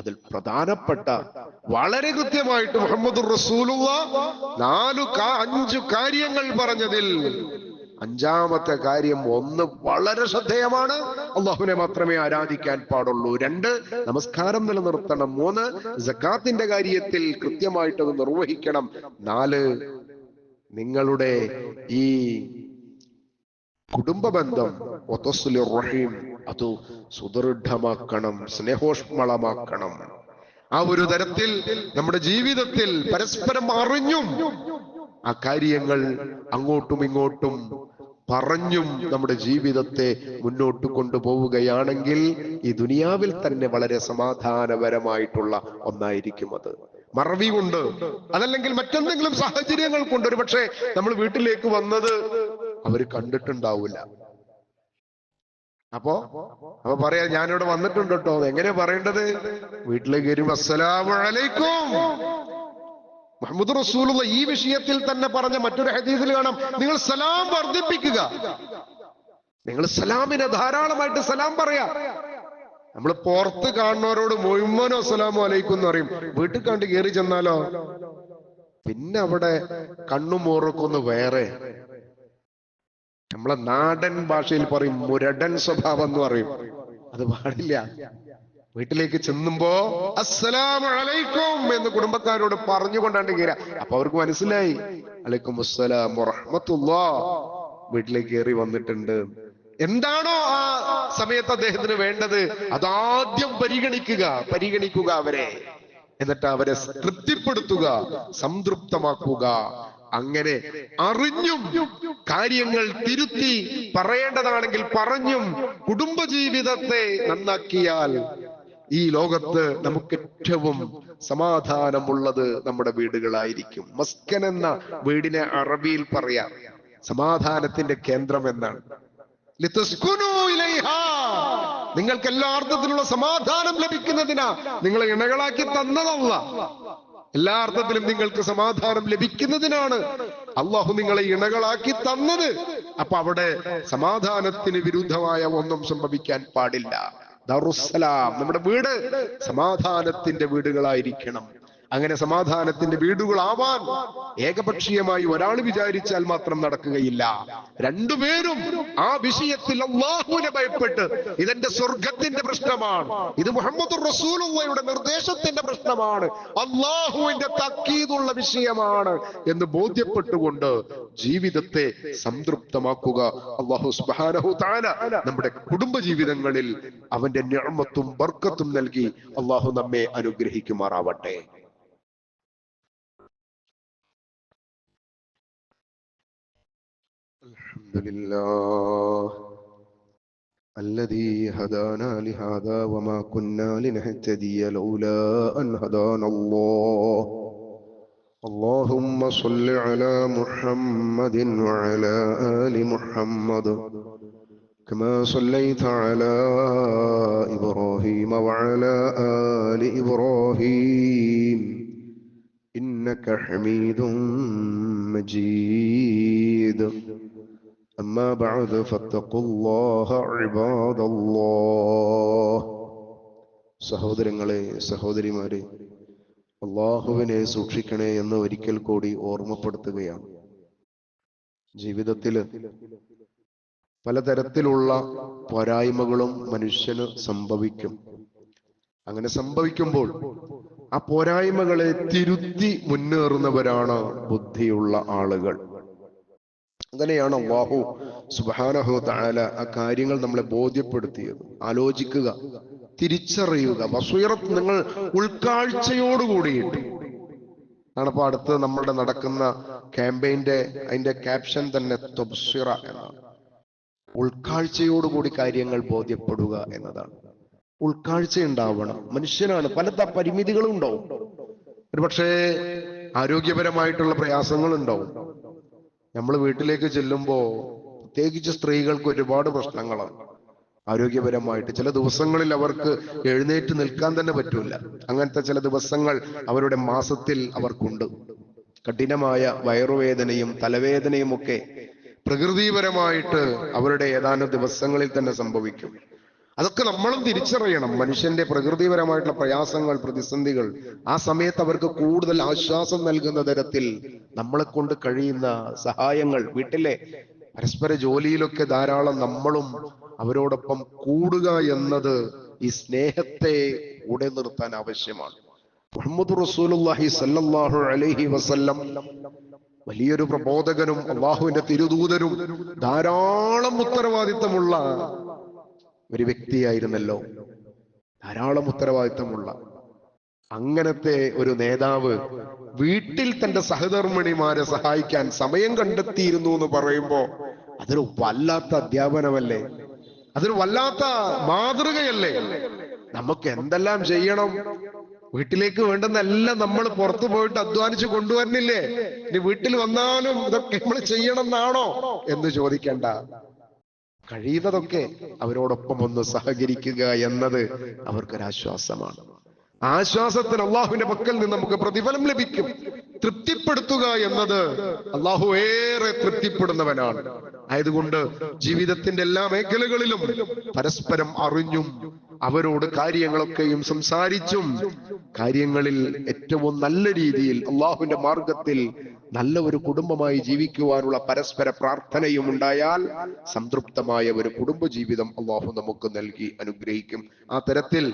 അതിൽ പ്രധാനപ്പെട്ട, വളരെ കൃത്യമായിട്ട് മുഹമ്മദുർ റസൂലുള്ളാഹ് 5 കാര്യങ്ങൾ പറഞ്ഞതിൽ 5ാമത്തെ കാര്യം, 1 വളരെ ശ്രദ്ധേയമാണ്, അള്ളാഹുവിനെ മാത്രമേ ആരാധിക്കാൻ പാടുള്ളൂ. 2 നമസ്കാരം നിലനിർത്തണം. 3 സക്കാത്തിന്റെ കാര്യത്തിൽ കൃത്യമായിട്ടത് നിർവഹിക്കണം. 4 നിങ്ങളുടെ ഈ കുടുംബ ബന്ധം റഹീം അത് സുദൃഢമാക്കണം, സ്നേഹോഷ്മളമാക്കണം. ആ ഒരു തരത്തിൽ നമ്മുടെ ജീവിതത്തിൽ പരസ്പരം അറിഞ്ഞും ആ കാര്യങ്ങൾ അങ്ങോട്ടും ഇങ്ങോട്ടും പറഞ്ഞും നമ്മുടെ ജീവിതത്തെ മുന്നോട്ട് കൊണ്ടുപോവുകയാണെങ്കിൽ ഈ ദുനിയാവിൽ തന്നെ വളരെ സമാധാനപരമായിട്ടുള്ള ഒന്നായിരിക്കും അത്. മറവി കൊണ്ട്, അതല്ലെങ്കിൽ മറ്റെന്തെങ്കിലും സാഹചര്യങ്ങൾ കൊണ്ട് ഒരു പക്ഷേ നമ്മൾ വീട്ടിലേക്ക് വന്നത് അവര് കണ്ടിട്ടുണ്ടാവില്ല. അപ്പൊ പറയാ, ഞാനിവിടെ വന്നിട്ടുണ്ട് കേട്ടോ. എങ്ങനെയാ പറയേണ്ടത്? വീട്ടിലേക്ക് വരും, അസ്സലാമു അലൈക്കും. മുഹമ്മദ് റസൂലുള്ള ഈ വിഷയത്തിൽ തന്നെ പറഞ്ഞ മറ്റൊരു ഹദീസിൽ കാണാം, നിങ്ങൾ സലാം വർദ്ധിപ്പിക്കുക. നിങ്ങൾ സലാമിനെ ധാരാളമായിട്ട് സലാം പറയാ. നമ്മൾ പുറത്ത് കാണുന്നവരോട് മുഴുവനോ അസ്സലാമു അലൈക്കും എന്ന് പറയും. വീട്ടിൽ കണ്ട് കയറി ചെന്നാലോ പിന്നെ അവിടെ കണ്ണും മോറൊക്കൊന്ന് വേറെ. നമ്മളെ നാടൻ ഭാഷയിൽ പറയും മുരടൻ സ്വഭാവം എന്ന് പറയും. അത് പാടില്ല. വീട്ടിലേക്ക് ചെന്നുമ്പോ അസ്സലാമു അലൈക്കും എന്ന് കുടുംബക്കാരോട് പറഞ്ഞുകൊണ്ടാണ്ട് കയറുക. അപ്പൊ അവർക്ക് മനസ്സിലായി അലൈക്കും അസ്സലാം വറഹ്മത്തുള്ളാഹ്, വീട്ടിലേക്ക് കയറി വന്നിട്ടുണ്ട്. എന്താണോ ആ സമയത്ത് അദ്ദേഹത്തിന് വേണ്ടത് അതാദ്യം പരിഗണിക്കുക അവരെ. എന്നിട്ട് അവരെ തൃപ്തിപ്പെടുത്തുക, സംതൃപ്തമാക്കുക. അങ്ങനെ അറിഞ്ഞും കാര്യങ്ങൾ തിരുത്തി പറയേണ്ടതാണെങ്കിൽ പറഞ്ഞും കുടുംബജീവിതത്തെ നന്നാക്കിയാൽ ഈ ലോകത്ത് നമുക്ക് ഏറ്റവും സമാധാനമുള്ളത് നമ്മുടെ വീടുകളായിരിക്കും. മസ്കൻ എന്ന വീടിനെ അറബിയിൽ പറയാം സമാധാനത്തിന്റെ കേന്ദ്രം എന്നാണ്. നിങ്ങൾക്ക് എല്ലാ അർത്ഥത്തിലുള്ള സമാധാനം ലഭിക്കുന്നതിനാ നിങ്ങളെ ഇണകളാക്കി തന്നതല്ല. എല്ലാ അർത്ഥത്തിലും നിങ്ങൾക്ക് സമാധാനം ലഭിക്കുന്നതിനാണ് അള്ളാഹു നിങ്ങളെ ഇണകളാക്കി തന്നത്. അപ്പൊ അവിടെ സമാധാനത്തിന് വിരുദ്ധമായ ഒന്നും സംഭവിക്കാൻ പാടില്ല. ദാറുസ്സലാം, നമ്മുടെ വീട് സമാധാനത്തിന്റെ വീടുകളായിരിക്കണം. അങ്ങനെ സമാധാനത്തിന്റെ വീടുകളാവാൻ ഏകപക്ഷീയമായി ഒരാൾ വിചാരിച്ചാൽ മാത്രം നടക്കുകയില്ല. രണ്ടുപേരും ആ വിഷയത്തിൽ അല്ലാഹുവിനെ ഭയപ്പെട്ട് ഇതെന്റെ സ്വർഗത്തിന്റെ പ്രശ്നമാണ്, ഇത് മുഹമ്മദ് റസൂലുള്ളാഹിയുടെ നിർദ്ദേശത്തിന്റെ പ്രശ്നമാണ്, അല്ലാഹുവിന്റെ തക്കീതുള്ള വിഷയമാണ് എന്ന് ബോധ്യപ്പെട്ടുകൊണ്ട് ജീവിതത്തെ സംതൃപ്തമാക്കുക. അല്ലാഹു സുബ്ഹാനഹു തആല നമ്മുടെ കുടുംബ ജീവിതങ്ങളിൽ അവന്റെ നിഅമത്തും ബർക്കത്തും നൽകി അല്ലാഹു നമ്മെ അനുഗ്രഹിക്കുമാറാവട്ടെ. അൽഹംദുലില്ലാഹ് الذي هدانا لهذا وما كنا لنهتدي لولا أن هدانا الله. اللهم صل على محمد وعلى آل محمد كما صليت على إبراهيم وعلى آل إبراهيم إنك حميد مجيد. أما بعد فاتقوا الله عباد الله. സഹോദരങ്ങളെ, സഹോദരിമാരെ, അല്ലാഹുവിനെ സൂക്ഷിക്കണേ എന്ന് ഒരിക്കൽ കൂടി ഓർമ്മപ്പെടുത്തുകയാണ്. ജീവിതത്തിൽ പലതരത്തിലുള്ള പോരായ്മകളും മനുഷ്യന് സംഭവിക്കും. അങ്ങനെ സംഭവിക്കുമ്പോൾ ആ പോരായ്മകളെ തിരുത്തി മുന്നേറുന്നവരാണ് ബുദ്ധിയുള്ള ആളുകൾ. അങ്ങനെയാണ് അല്ലാഹു സുബ്ഹാനഹു തആല ആ കാര്യങ്ങൾ നമ്മളെ ബോധ്യപ്പെടുത്തിയത്. ആലോചിക്കുക, തിരിച്ചറിയുക, ബസ്വീറത്ത്, നിങ്ങൾ ഉൾക്കാഴ്ചയോടുകൂടിയിട്ട് ആണ്. ഇപ്പൊ അടുത്ത് നമ്മളുടെ നടക്കുന്ന ക്യാമ്പയിന്റെ അതിന്റെ ക്യാപ്ഷൻ തന്നെ തുബ്സിറ എന്നാണ്. ഉൾക്കാഴ്ചയോടുകൂടി കാര്യങ്ങൾ ബോധ്യപ്പെടുക എന്നതാണ്. ഉൾക്കാഴ്ച ഉണ്ടാവണം. മനുഷ്യനാണ്, പല പരിമിതികളും ഉണ്ടാവും. ഒരു പക്ഷേ ആരോഗ്യപരമായിട്ടുള്ള പ്രയാസങ്ങൾ ഉണ്ടാവും. നമ്മൾ വീട്ടിലേക്ക് ചെല്ലുമ്പോ പ്രത്യേകിച്ച് സ്ത്രീകൾക്ക് ഒരുപാട് പ്രശ്നങ്ങളാണ് ആരോഗ്യപരമായിട്ട്. ചില ദിവസങ്ങളിൽ അവർക്ക് എഴുന്നേറ്റ് നിൽക്കാൻ തന്നെ പറ്റൂല. അങ്ങനത്തെ ചില ദിവസങ്ങൾ അവരുടെ മാസത്തിൽ അവർക്കുണ്ട്. കഠിനമായ വയറുവേദനയും തലവേദനയും ഒക്കെ പ്രകൃതിപരമായിട്ട് അവരുടെ ഏതാനും ദിവസങ്ങളിൽ തന്നെ സംഭവിക്കും. അതൊക്കെ നമ്മളും തിരിച്ചറിയണം. മനുഷ്യന്റെ പ്രകൃതിപരമായിട്ടുള്ള പ്രയാസങ്ങൾ, പ്രതിസന്ധികൾ, ആ സമയത്ത് അവർക്ക് കൂടുതൽ ആശ്വാസം നൽകുന്ന തരത്തിൽ നമ്മളെ കൊണ്ട് കഴിയുന്ന സഹായങ്ങൾ, വീട്ടിലെ പരസ്പര ജോലിയിലൊക്കെ ധാരാളം നമ്മളും അവരോടൊപ്പം കൂടുക എന്നത് ഈ സ്നേഹത്തെ കൂടെ നിർത്താൻ ആവശ്യമാണ്. മുഹമ്മദ് റസൂലുള്ളാഹി സ്വല്ലല്ലാഹു അലൈഹി വസല്ലം വലിയൊരു പ്രബോധകനും അള്ളാഹുവിന്റെ തിരുദൂതനും ധാരാളം ഉത്തരവാദിത്തമുള്ള ഒരു വ്യക്തിയായിരുന്നല്ലോ. ധാരാളം ഉത്തരവാദിത്തമുള്ള അങ്ങനത്തെ ഒരു നേതാവ് വീട്ടിൽ തന്റെ സഹധർമ്മിണിമാരെ സഹായിക്കാൻ സമയം കണ്ടെത്തിയിരുന്നു എന്ന് പറയുമ്പോ അതൊരു വല്ലാത്ത അധ്യാപനമല്ലേ? അതൊരു വല്ലാത്ത മാതൃകയല്ലേ? നമുക്ക് എന്തെല്ലാം ചെയ്യണം? വീട്ടിലേക്ക് വേണ്ടുന്നെല്ലാം നമ്മൾ പുറത്തു പോയിട്ട് അധ്വാനിച്ച് കൊണ്ടുവരുന്നില്ലേ? ഇനി വീട്ടിൽ വന്നാലും ഇതൊക്കെ നമ്മൾ ചെയ്യണം എന്നാണോ എന്ന് ചോദിക്കേണ്ട. കഴിയുന്നതൊക്കെ അവരോടൊപ്പം ഒന്ന് സഹകരിക്കുക എന്നത് അവർക്കൊരാശ്വാസമാണ്. ആശ്വാസത്തിന് അള്ളാഹുവിന്റെ പക്കൽ നിന്ന് നമുക്ക് പ്രതിഫലം ലഭിക്കും. തൃപ്തിപ്പെടുത്തുക എന്നത് അള്ളാഹു ഏറെ തൃപ്തിപ്പെടുന്നവനാണ്. ആയതുകൊണ്ട് ജീവിതത്തിന്റെ എല്ലാ മേഖലകളിലും പരസ്പരം അറിഞ്ഞും അവരോട് കാര്യങ്ങളൊക്കെയും സംസാരിച്ചും കാര്യങ്ങളിൽ ഏറ്റവും നല്ല രീതിയിൽ അള്ളാഹുവിന്റെ മാർഗത്തിൽ നല്ല ഒരു കുടുംബമായി ജീവിക്കുവാനുള്ള പരസ്പര പ്രാർത്ഥനയും ഉണ്ടായാൽ സംതൃപ്തമായ ഒരു കുടുംബജീവിതം അള്ളാഹു നമുക്ക് നൽകി അനുഗ്രഹിക്കും. ആ തരത്തിൽ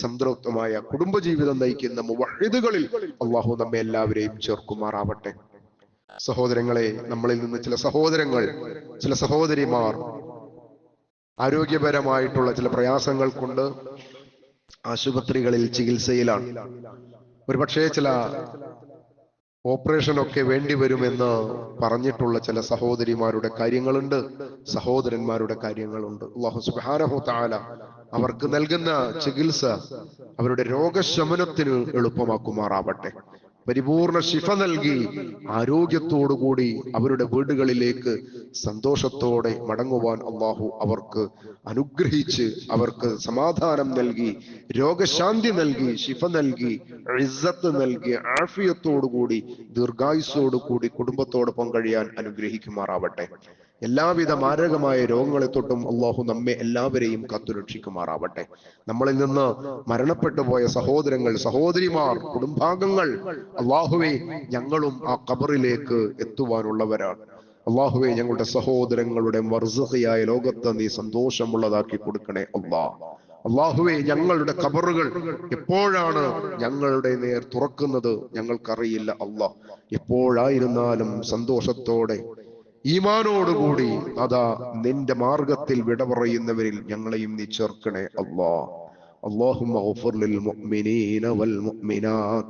സംതൃപ്തമായ കുടുംബജീവിതം നയിക്കുന്ന മുവഹ്ഹിദുകളിൽ അള്ളാഹു നമ്മെ എല്ലാവരെയും ചേർക്കുമാറാവട്ടെ. സഹോദരങ്ങളെ, നമ്മളിൽ നിന്ന് ചില സഹോദരങ്ങൾ, ചില സഹോദരിമാർ ആരോഗ്യപരമായിട്ടുള്ള ചില പ്രയാസങ്ങൾ കൊണ്ട് ആശുപത്രികളിൽ ചികിത്സയിലാണ്. ഒരുപക്ഷെ ചില ഓപ്പറേഷനൊക്കെ വേണ്ടി വരുമെന്ന് പറഞ്ഞിട്ടുള്ള ചില സഹോദരിമാരുടെ കാര്യങ്ങളുണ്ട്, സഹോദരന്മാരുടെ കാര്യങ്ങളുണ്ട്. അല്ലാഹു സുബ്ഹാനഹു തആല അവർക്ക് നൽകുന്ന ചികിത്സ അവരുടെ രോഗശമനത്തിന് എളുപ്പമാക്കുമാറാവട്ടെ. പരിപൂർണ ശിഫ നൽകി ആരോഗ്യത്തോടുകൂടി അവരുടെ വീടുകളിലേക്ക് സന്തോഷത്തോടെ മടങ്ങുവാൻ അള്ളാഹു അവർക്ക് അനുഗ്രഹിച്ച് അവർക്ക് സമാധാനം നൽകി, രോഗശാന്തി നൽകി, ശിഫ നൽകി, ഇസ്സത്ത് നൽകി, ആഫിയത്തോടുകൂടി ദീർഘായുസ്സോടുകൂടി കുടുംബത്തോടൊപ്പം കഴിയാൻ അനുഗ്രഹിക്കുമാറാവട്ടെ. എല്ലാവിധ മാരകമായ രോഗങ്ങളെ തൊട്ടും അള്ളാഹു നമ്മെ എല്ലാവരെയും കാത്തുരക്ഷിക്കുമാറാവട്ടെ. നമ്മളിൽ നിന്ന് മരണപ്പെട്ടു പോയ സഹോദരങ്ങൾ, സഹോദരിമാർ, കുടുംബാംഗങ്ങൾ, അള്ളാഹുവേ ഞങ്ങളും ആ ഖബറിലേക്ക് എത്തുവാനുള്ളവരാണ്. അള്ളാഹുവേ ഞങ്ങളുടെ സഹോദരങ്ങളുടെ മർസഖിയായ ലോകത്ത് നീ സന്തോഷമുള്ളതാക്കി കൊടുക്കണേ അള്ളാഹ്. അള്ളാഹുവേ ഞങ്ങളുടെ ഖബറുകൾ എപ്പോഴാണ് ഞങ്ങളുടെ നേർ തുറക്കുന്നത് ഞങ്ങൾക്കറിയില്ല അള്ളാഹ്. എപ്പോഴായിരുന്നാലും സന്തോഷത്തോടെ ഈമാനോടുകൂടി അതാ നിന്റെ മാർഗത്തിൽ വിട പറയുന്നവരിൽ ഞങ്ങളെയും നീ ചേർക്കണേ അല്ലാഹ്. اللهم اغفر للمؤمنين والمؤمنات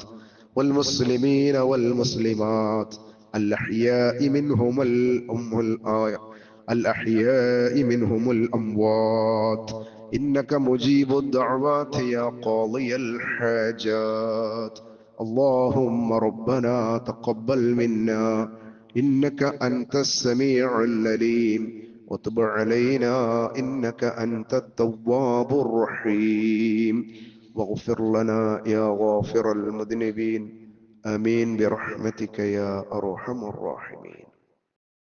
والمسلمين والمسلمات الأحياء منهم الأموات إنك مجيب الدعوات يا قاضي الحاجات. اللهم ربنا تقبل منا إنك أنت السميع العليم وتب علينا إنك أنت التواب الرحيم واغفر لنا يا غافر المذنبين آمين برحمتك يا أرحم الراحمين.